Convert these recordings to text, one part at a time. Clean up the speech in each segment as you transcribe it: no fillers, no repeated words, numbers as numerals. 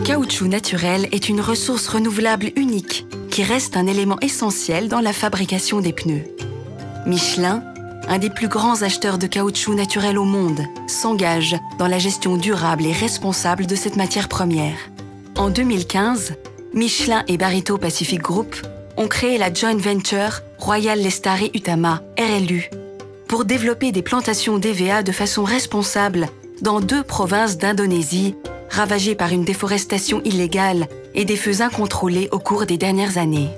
caoutchouc naturel est une ressource renouvelable unique qui reste un élément essentiel dans la fabrication des pneus. Michelin, un des plus grands acheteurs de caoutchouc naturel au monde, s'engage dans la gestion durable et responsable de cette matière première. En 2015, Michelin et Barito Pacific Group ont créé la joint venture Royal Lestari Utama, RLU, pour développer des plantations d'EVA de façon responsable dans 2 provinces d'Indonésie, ravagées par une déforestation illégale et des feux incontrôlés au cours des dernières années.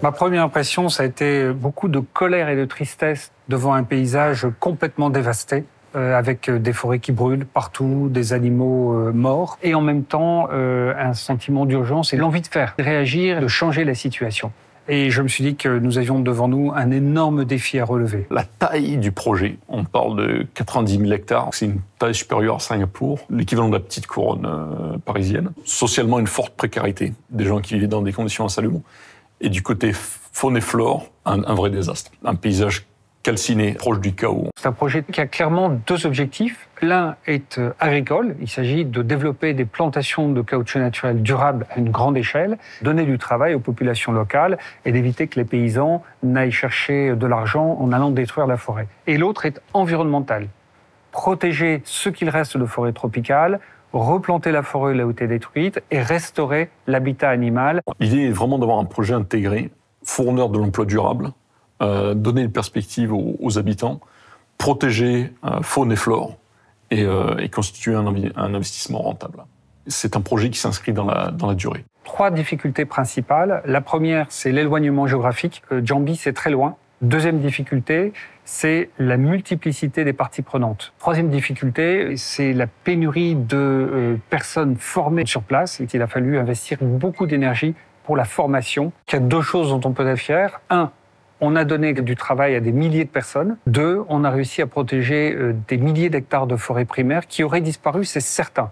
Ma première impression, ça a été beaucoup de colère et de tristesse devant un paysage complètement dévasté, avec des forêts qui brûlent partout, des animaux morts, et en même temps un sentiment d'urgence et l'envie de faire réagir, de changer la situation. Et je me suis dit que nous avions devant nous un énorme défi à relever. La taille du projet, on parle de 90 000 hectares, c'est une taille supérieure à Singapour, l'équivalent de la petite couronne parisienne. Socialement, une forte précarité, des gens qui vivaient dans des conditions insalubres. Et du côté faune et flore, un vrai désastre. Un paysage calciné, proche du chaos. C'est un projet qui a clairement 2 objectifs. L'un est agricole. Il s'agit de développer des plantations de caoutchouc naturel durables à une grande échelle, donner du travail aux populations locales et d'éviter que les paysans n'aillent chercher de l'argent en allant détruire la forêt. Et l'autre est environnemental. Protéger ce qu'il reste de forêt tropicale, replanter la forêt là où elle est détruite et restaurer l'habitat animal. L'idée est vraiment d'avoir un projet intégré, fourneur de l'emploi durable, donner une perspective aux habitants, protéger faune et flore et constituer un investissement rentable. C'est un projet qui s'inscrit dans la durée. 3 difficultés principales. La première, c'est l'éloignement géographique. Jambi, c'est très loin. Deuxième difficulté, c'est la multiplicité des parties prenantes. Troisième difficulté, c'est la pénurie de personnes formées sur place et qu'il a fallu investir beaucoup d'énergie pour la formation. Il y a 2 choses dont on peut être fier. 1, on a donné du travail à des milliers de personnes. 2, on a réussi à protéger des milliers d'hectares de forêts primaires qui auraient disparu, c'est certain.